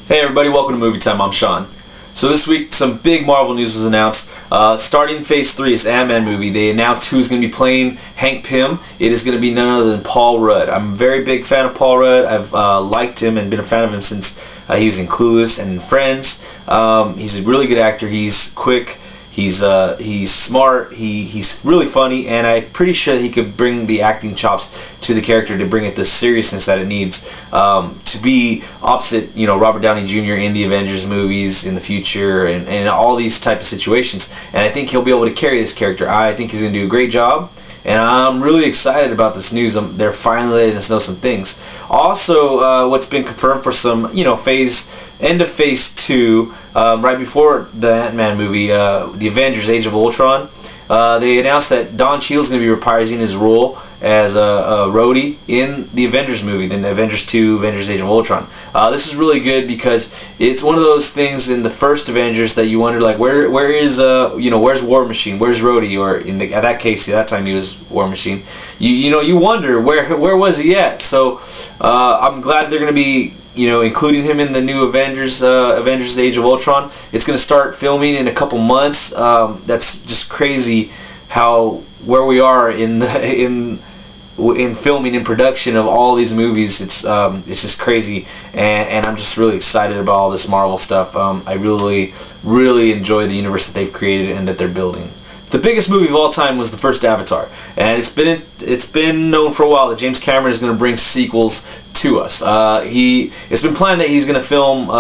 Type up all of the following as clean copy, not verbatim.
Hey everybody, welcome to Movie Time. I'm Sean. So this week, some big Marvel news was announced. Starting Phase 3, it's an Ant-Man movie. They announced who's going to be playing Hank Pym. It is going to be none other than Paul Rudd. I'm a very big fan of Paul Rudd. I've liked him and been a fan of him since he was in Clueless and in Friends. He's a really good actor. He's quick. He's smart. He's really funny, and I'm pretty sure he could bring the acting chops to the character to bring it the seriousness that it needs to be opposite, Robert Downey Jr. in the Avengers movies in the future and all these type of situations. And I think he'll be able to carry this character. I think he's going to do a great job, and I'm really excited about this news. They're finally letting us know some things. Also, what's been confirmed for some, end of Phase 2, right before the Ant-Man movie, the Avengers Age of Ultron, they announced that Don Cheadle's going to be reprising his role as a Rhodey in the Avengers movie, then Avengers 2, Avengers Age of Ultron. This is really good because it's one of those things in the first Avengers that you wonder, like, where's War Machine, where's Rhodey, or at that case, at that time he was War Machine. You wonder where was he at. So I'm glad they're going to be including him in the new Avengers Age of Ultron. It's going to start filming in a couple months. That's just crazy where we are in filming and production of all these movies. It's just crazy, and I'm just really excited about all this Marvel stuff. I really enjoy the universe that they've created and that they're building. The biggest movie of all time was the first Avatar, and it's been known for a while that James Cameron is going to bring sequels to us. It's been planned that he's going to film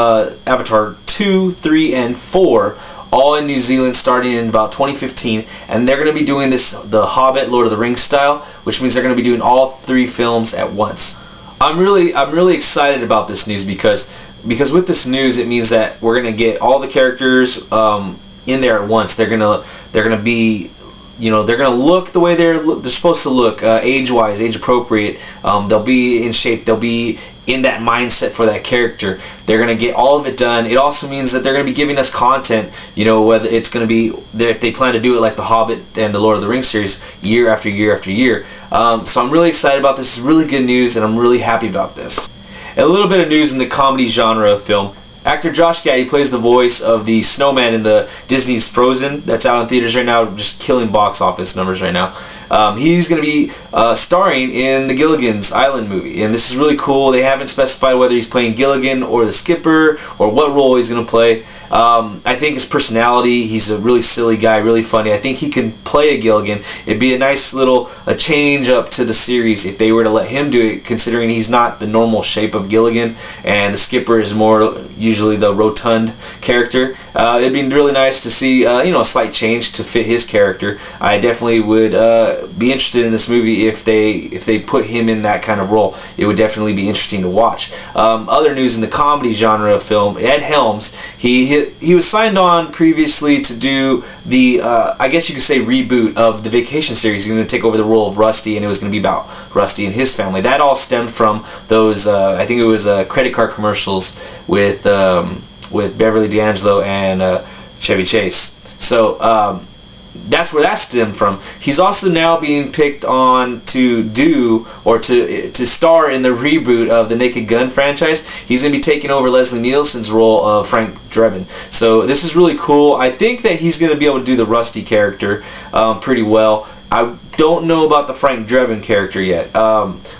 Avatar 2, 3, and 4 all in New Zealand starting in about 2015, and they're going to be doing this the Hobbit, Lord of the Rings style, which means they're going to be doing all 3 films at once. I'm really excited about this news because with this news it means that we're going to get all the characters in there at once. They're gonna be, they're gonna look the way they're supposed to look, age-wise, age-appropriate. They'll be in shape. They'll be in that mindset for that character. They're gonna get all of it done. It also means that they're gonna be giving us content. Whether it's gonna be if they plan to do it like the Hobbit and the Lord of the Rings series, year after year after year. So I'm really excited about this. It's really good news, and I'm really happy about this. And a little bit of news in the comedy genre of film. Actor Josh Gad, he plays the voice of the snowman in the Disney's Frozen. That's out in theaters right now, just killing box office numbers right now. He's going to be starring in the Gilligan's Island movie, and this is really cool. They haven't specified whether he's playing Gilligan or the skipper or what role he's going to play. I think his personality, he's a really silly guy, really funny. I think he can play a Gilligan. It'd be a nice little change up to the series if they were to let him do it, considering he's not the normal shape of Gilligan, and the skipper is more usually the rotund character. It'd be really nice to see a slight change to fit his character. I definitely would be interested in this movie if they put him in that kind of role. It would definitely be interesting to watch. Other news in the comedy genre of film, Ed Helms, he was signed on previously to do the, I guess you could say, reboot of the Vacation series. He's going to take over the role of Rusty, and it was going to be about Rusty and his family. That all stemmed from those, I think it was credit card commercials with Beverly D'Angelo and Chevy Chase. So that's where that stemmed from. He's also now being picked on to do or to star in the reboot of the Naked Gun franchise. He's going to be taking over Leslie Nielsen's role of Frank Drebin. So this is really cool. I think that he's going to be able to do the Rusty character pretty well. I don't know about the Frank Drebin character yet.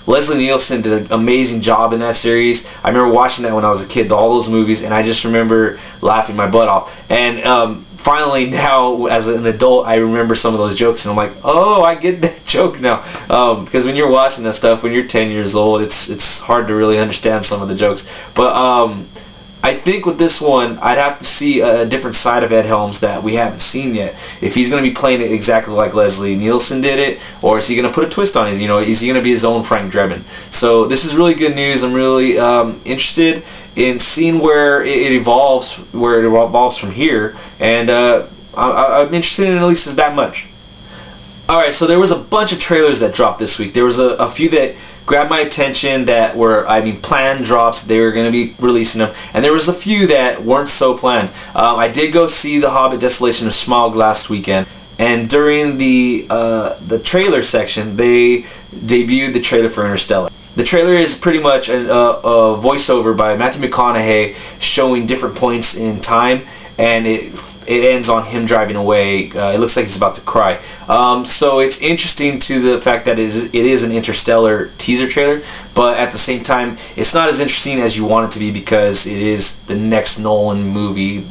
Leslie Nielsen did an amazing job in that series. I remember watching that when I was a kid, all those movies, and I just remember laughing my butt off. And finally now, as an adult, I remember some of those jokes, and I'm like, oh, I get that joke now. Because when you're watching that stuff when you're 10 years old, it's hard to really understand some of the jokes. But I think with this one, I'd have to see a different side of Ed Helms that we haven't seen yet. If he's going to be playing it exactly like Leslie Nielsen did it, or is he going to put a twist on it? Is he going to be his own Frank Drebin? So this is really good news. I'm really interested in seeing where it evolves from here, and I'm interested in at least that much. Alright, so there was a bunch of trailers that dropped this week. There was a few that grabbed my attention that were, planned drops. They were going to be releasing them. And there was a few that weren't so planned. I did go see The Hobbit: Desolation of Smaug last weekend. And during the trailer section, they debuted the trailer for Interstellar. The trailer is pretty much a voiceover by Matthew McConaughey showing different points in time, and it ends on him driving away. It looks like he's about to cry. So it's interesting to the fact that it is an Interstellar teaser trailer, but at the same time, it's not as interesting as you want it to be because it is the next Nolan movie,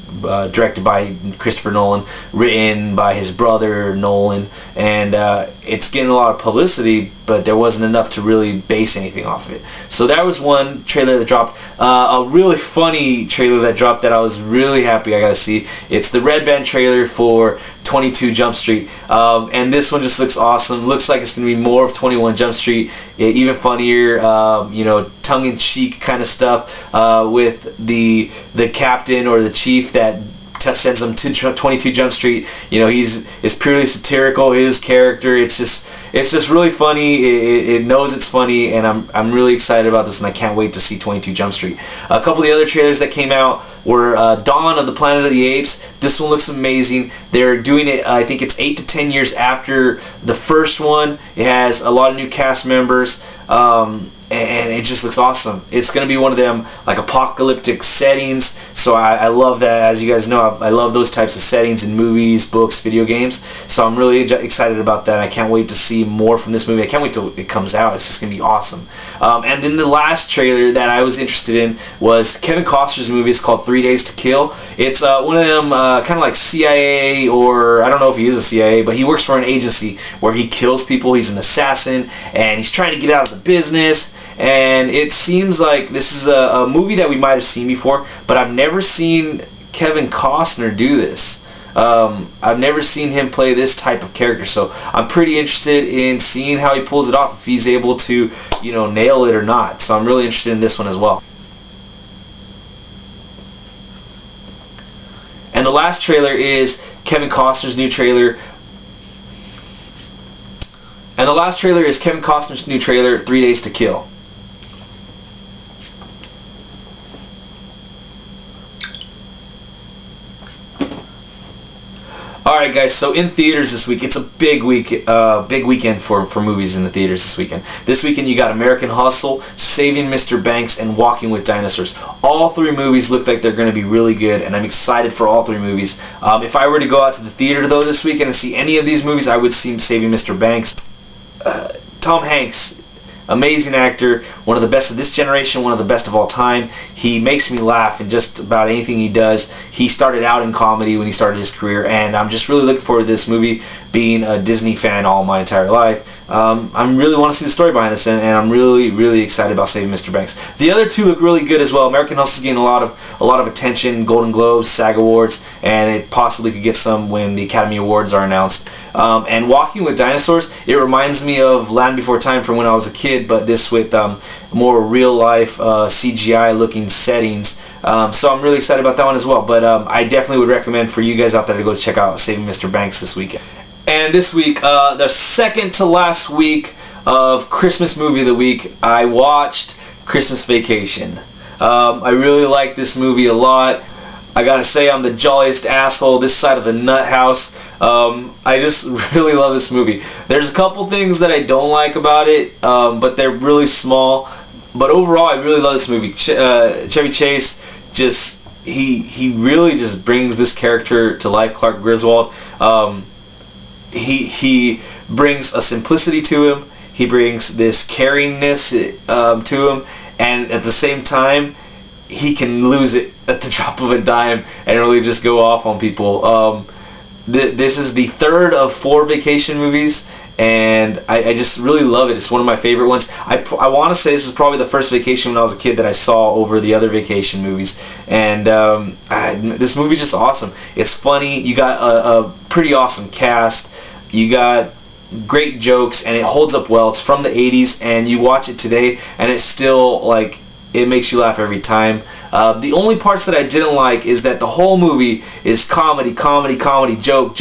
directed by Christopher Nolan, written by his brother Nolan, and it's getting a lot of publicity, but there wasn't enough to really base anything off of it. So that was one trailer that dropped. A really funny trailer that dropped that I was really happy I got to see. It's the Red Band trailer for 22 Jump Street, and this one just looks awesome. Looks like it's going to be more of 21 Jump Street, even funnier, you know, tongue-in-cheek kind of stuff, with the captain or the chief that sends them to 22 Jump Street. You know, it's purely satirical. His character, it's just really funny. It knows it's funny, and I'm really excited about this, and I can't wait to see 22 Jump Street. A couple of the other trailers that came out were Dawn of the Planet of the Apes. This one looks amazing. They're doing it, I think it's 8 to 10 years after the first one. It has a lot of new cast members. And it just looks awesome. It's going to be one of them like apocalyptic settings, so I love that. As you guys know, I love those types of settings in movies, books, video games, so I'm really excited about that. I can't wait to see more from this movie. I can't wait till it comes out. It's just going to be awesome. And then the last trailer that I was interested in was Kevin Costner's movie. It's called 3 Days to Kill. It's one of them kind of like CIA, or I don't know if he is a CIA, but he works for an agency where he kills people. He's an assassin, and he's trying to get out of the business. And it seems like this is a movie that we might have seen before, but I've never seen Kevin Costner do this. I've never seen him play this type of character, so I'm pretty interested in seeing how he pulls it off, if he's able to, you know, nail it or not. So I'm really interested in this one as well. And the last trailer is Kevin Costner's new trailer. And the last trailer is Kevin Costner's new trailer, 3 Days to Kill. Alright guys, so in theaters this week, it's a big weekend for movies in the theaters this weekend. This weekend you got American Hustle, Saving Mr. Banks, and Walking with Dinosaurs. All three movies look like they're going to be really good, and I'm excited for all three movies. If I were to go out to the theater though this weekend and see any of these movies, I would see Saving Mr. Banks. Tom Hanks, amazing actor, one of the best of this generation, one of the best of all time. He makes me laugh in just about anything he does. He started out in comedy when he started his career, and I'm just really looking forward to this movie, being a Disney fan all my entire life. I really want to see the story behind this, and I'm really excited about Saving Mr. Banks. The other two look really good as well. American Hustle is getting a lot of attention, Golden Globes, SAG Awards, and it possibly could get some when the Academy Awards are announced. And Walking with Dinosaurs, it reminds me of Land Before Time from when I was a kid, but this with more real-life CGI looking settings. So I'm really excited about that one as well. But I definitely would recommend for you guys out there to go check out Saving Mr. Banks this weekend. And this week, the second to last week of Christmas movie of the week, I watched Christmas Vacation. I really like this movie a lot. I gotta say, I'm the jolliest asshole this side of the nut house. I just really love this movie. There's a couple things that I don't like about it, but they're really small. But overall, I really love this movie. Chevy Chase, he really just brings this character to life, Clark Griswold. He brings a simplicity to him. He brings this caringness to him, and at the same time, he can lose it at the drop of a dime and really just go off on people. This is the third of 4 vacation movies, and I just really love it. It's one of my favorite ones. I want to say this is probably the first vacation when I was a kid that I saw over the other vacation movies, and this movie is just awesome. It's funny. You got a pretty awesome cast. You got great jokes, and it holds up well. It's from the 80s, and you watch it today, and it's still like, it makes you laugh every time. The only parts that I didn't like is that the whole movie is comedy, joke,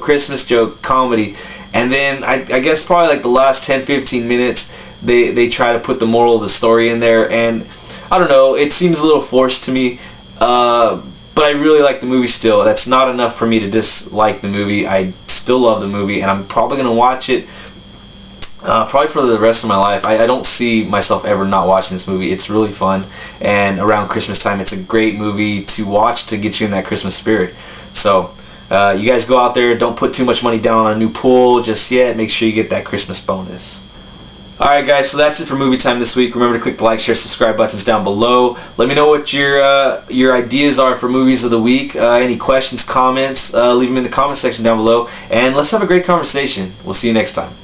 Christmas joke, comedy. And then I guess probably like the last 10-15 minutes they try to put the moral of the story in there, and I don't know, it seems a little forced to me. But I really like the movie still. That's not enough for me to dislike the movie. I still love the movie, and I'm probably going to watch it Probably for the rest of my life. I don't see myself ever not watching this movie. It's really fun, and around Christmas time, it's a great movie to watch to get you in that Christmas spirit. So, you guys go out there, don't put too much money down on a new pool just yet. Make sure you get that Christmas bonus. Alright guys, so that's it for movie time this week. Remember to click the like, share, subscribe buttons down below. Let me know what your ideas are for movies of the week. Any questions, comments, leave them in the comment section down below. And let's have a great conversation. We'll see you next time.